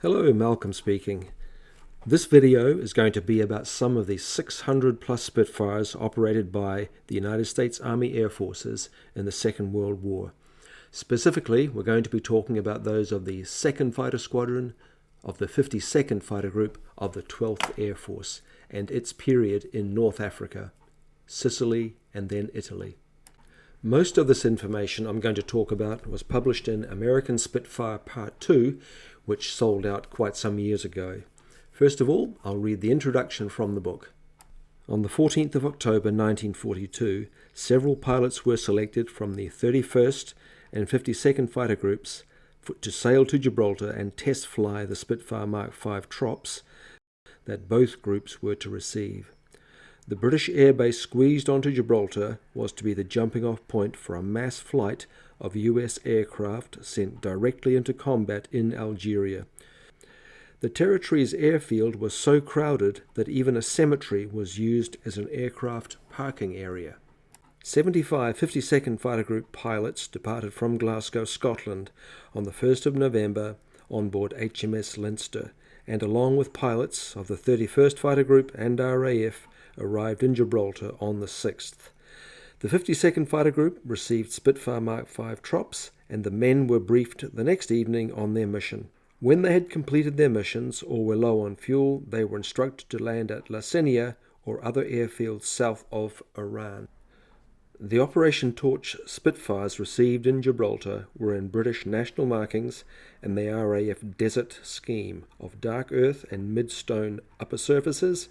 Hello, Malcolm speaking. This video is going to be about some of the 600 plus Spitfires operated by the United States Army Air Forces in the Second World War. Specifically, we're going to be talking about those of the 2nd Fighter Squadron, of the 52nd Fighter Group, of the 12th Air Force, and its period in North Africa, Sicily, and then Italy. Most of this information I'm going to talk about was published in American Spitfire Part 2, which sold out quite some years ago. First of all, I'll read the introduction from the book. On the 14th of October 1942, several pilots were selected from the 31st and 52nd Fighter Groups to sail to Gibraltar and test fly the Spitfire Mark V Trops that both groups were to receive. The British airbase squeezed onto Gibraltar was to be the jumping-off point for a mass flight of US aircraft sent directly into combat in Algeria. The territory's airfield was so crowded that even a cemetery was used as an aircraft parking area. 75 52nd Fighter Group pilots departed from Glasgow, Scotland on the 1st of November on board HMS Leinster, and along with pilots of the 31st Fighter Group and RAF arrived in Gibraltar on the 6th. The 52nd Fighter Group received Spitfire Mark V Trops, and the men were briefed the next evening on their mission. When they had completed their missions or were low on fuel, they were instructed to land at La Senia or other airfields south of Oran. The Operation Torch Spitfires received in Gibraltar were in British national markings and the RAF desert scheme of dark earth and mid-stone upper surfaces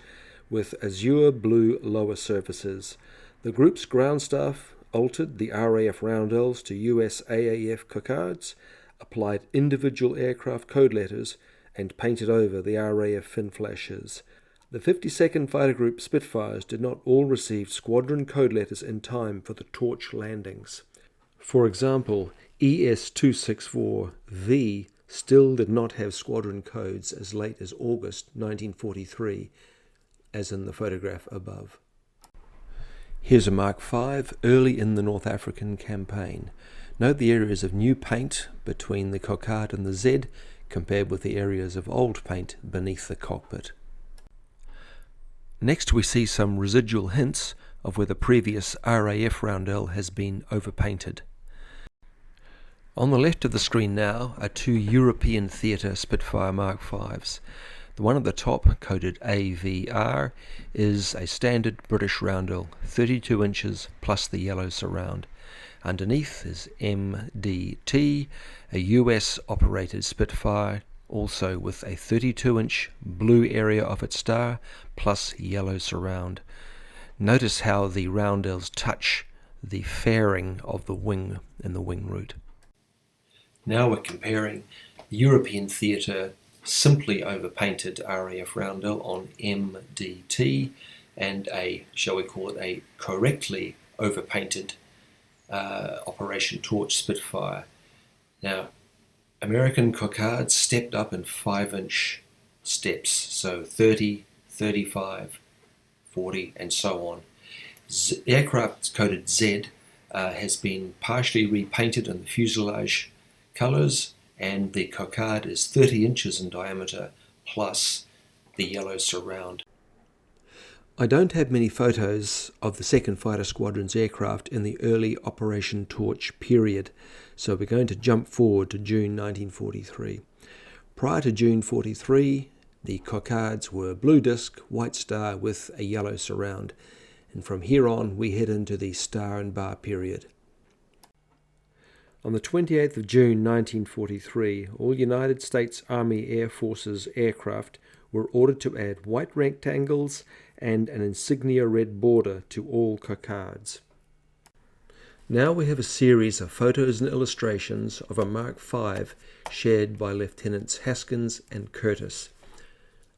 with azure blue lower surfaces. The group's ground staff altered the RAF roundels to USAAF cocards, applied individual aircraft code letters, and painted over the RAF fin flashes. The 52nd Fighter Group Spitfires did not all receive squadron code letters in time for the torch landings. For example, ES-264V still did not have squadron codes as late as August 1943, as in the photograph above. Here's a Mark V early in the North African campaign. Note the areas of new paint between the cockade and the Z compared with the areas of old paint beneath the cockpit. Next we see some residual hints of where the previous RAF roundel has been overpainted. On the left of the screen now are two European theatre Spitfire Mark Vs. The one at the top, coded AVR, is a standard British roundel, 32 inches plus the yellow surround. Underneath is MDT, a US-operated Spitfire, also with a 32-inch blue area of its star plus yellow surround. Notice how the roundels touch the fairing of the wing in the wing root. Now we're comparing the European theatre simply overpainted RAF roundel on MDT and a, shall we call it, a correctly overpainted Operation Torch Spitfire. Now, American cocards stepped up in 5-inch steps, so 30, 35, 40, and so on. Aircraft coded Z has been partially repainted in the fuselage colours, and the cockade is 30 inches in diameter plus the yellow surround. I don't have many photos of the 2nd Fighter Squadron's aircraft in the early Operation Torch period, so we're going to jump forward to June 1943. Prior to June 43, the cocards were blue disc, white star with a yellow surround, and from here on we head into the star and bar period. On the 28th of June 1943, all United States Army Air Forces aircraft were ordered to add white rectangles and an insignia red border to all cocards. Now we have a series of photos and illustrations of a Mark V shared by Lieutenants Haskins and Curtis.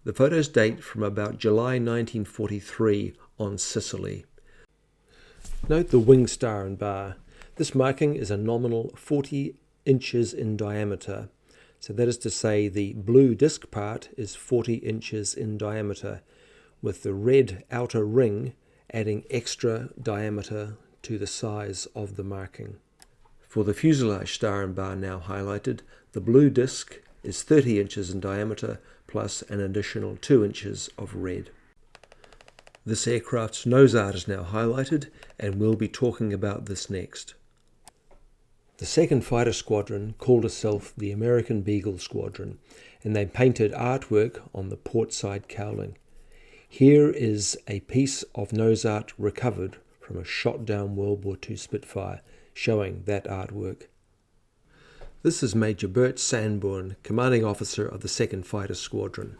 The photos date from about July 1943 on Sicily. Note the wing star and bar. This marking is a nominal 40 inches in diameter. So that is to say the blue disc part is 40 inches in diameter, with the red outer ring adding extra diameter to the size of the marking. For the fuselage star and bar now highlighted, the blue disc is 30 inches in diameter plus an additional 2 inches of red. This aircraft's nose art is now highlighted, and we'll be talking about this next. The 2nd Fighter Squadron called itself the American Beagle Squadron, and they painted artwork on the port side cowling. Here is a piece of nose art recovered from a shot-down World War II Spitfire, showing that artwork. This is Major Bert Sanborn, commanding officer of the 2nd Fighter Squadron.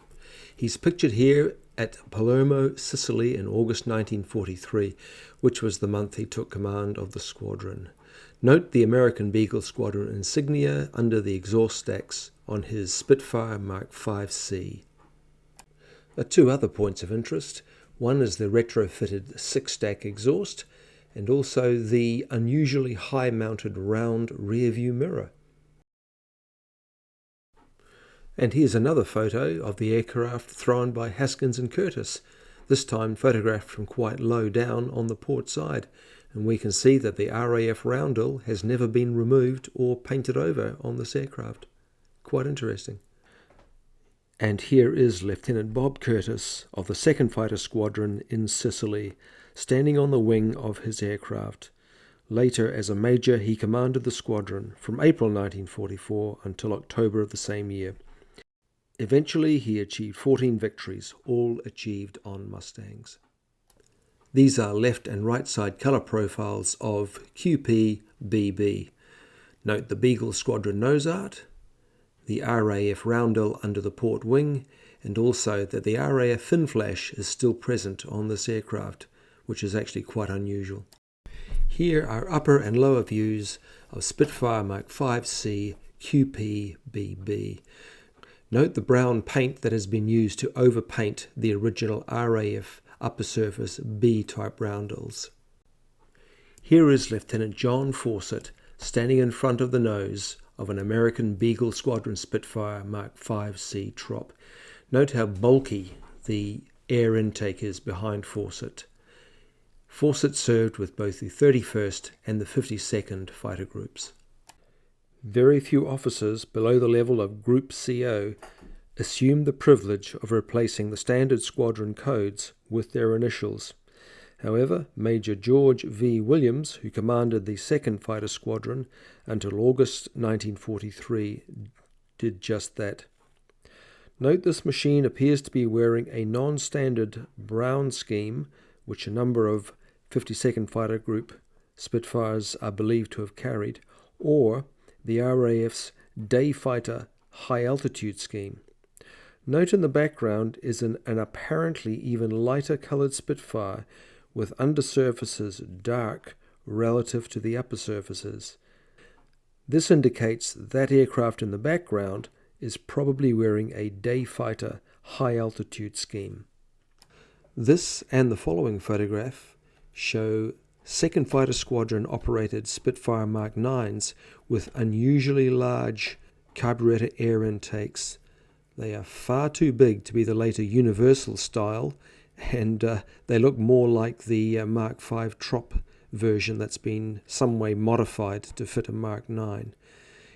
He's pictured here at Palermo, Sicily in August 1943, which was the month he took command of the squadron. Note the American Beagle Squadron insignia under the exhaust stacks on his Spitfire Mark 5C. Two other points of interest. One is the retrofitted 6-stack exhaust, and also the unusually high-mounted round rear-view mirror. And here's another photo of the aircraft thrown by Haskins and Curtis, this time photographed from quite low down on the port side, and we can see that the RAF roundel has never been removed or painted over on this aircraft. Quite interesting. And here is Lieutenant Bob Curtis of the 2nd Fighter Squadron in Sicily, standing on the wing of his aircraft. Later, as a major, he commanded the squadron from April 1944 until October of the same year. Eventually, he achieved 14 victories, all achieved on Mustangs. These are left and right side colour profiles of QP-BB. Note the Beagle Squadron nose art, the RAF roundel under the port wing, and also that the RAF fin flash is still present on this aircraft, which is actually quite unusual. Here are upper and lower views of Spitfire Mark 5C QP-BB. Note the brown paint that has been used to overpaint the original RAF upper surface B-type roundels. Here is Lieutenant John Fawcett standing in front of the nose of an American Beagle Squadron Spitfire Mark 5C Trop. Note how bulky the air intake is behind Fawcett. Fawcett served with both the 31st and the 52nd fighter groups. Very few officers below the level of Group CO assumed the privilege of replacing the standard squadron codes with their initials. However, Major George V. Williams, who commanded the 2nd Fighter Squadron until August 1943, did just that. Note this machine appears to be wearing a non-standard brown scheme, which a number of 52nd Fighter Group Spitfires are believed to have carried, or the RAF's day fighter high-altitude scheme. Note in the background is an apparently even lighter coloured Spitfire with undersurfaces dark relative to the upper surfaces. This indicates that aircraft in the background is probably wearing a day fighter high-altitude scheme. This and the following photograph show 2nd Fighter Squadron operated Spitfire Mark 9s with unusually large carburetor air intakes. They are far too big to be the later Universal style, and they look more like the Mark 5 Trop version that's been some way modified to fit a Mark 9.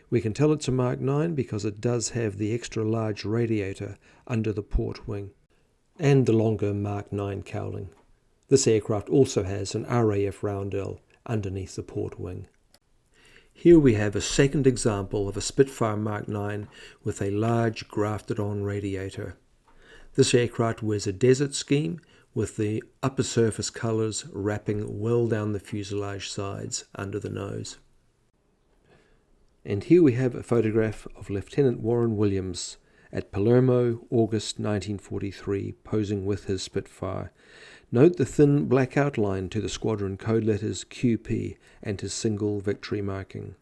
We can tell it's a Mark 9 because it does have the extra large radiator under the port wing and the longer Mark 9 cowling. This aircraft also has an RAF roundel underneath the port wing. Here we have a second example of a Spitfire Mark 9 with a large grafted-on radiator. This aircraft wears a desert scheme with the upper surface colours wrapping well down the fuselage sides under the nose. And here we have a photograph of Lieutenant Warren Williams at Palermo, August 1943, posing with his Spitfire. Note the thin black outline to the squadron code letters QP and his single victory marking.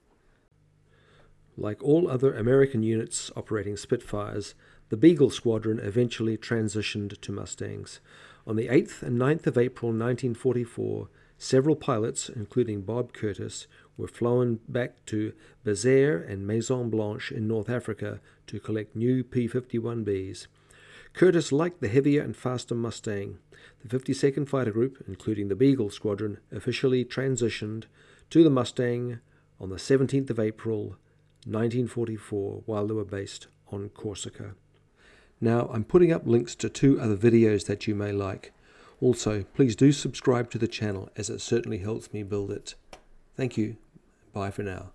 Like all other American units operating Spitfires, the Beagle Squadron eventually transitioned to Mustangs. On the 8th and 9th of April 1944, several pilots, including Bob Curtis, were flown back to Béziers and Maison Blanche in North Africa to collect new P-51Bs. Curtis liked the heavier and faster Mustang. The 52nd Fighter Group, including the Beagle Squadron, officially transitioned to the Mustang on the 17th of April 1944 while they were based on Corsica. Now, I'm putting up links to 2 other videos that you may like. Also, please do subscribe to the channel, as it certainly helps me build it. Thank you. Bye for now.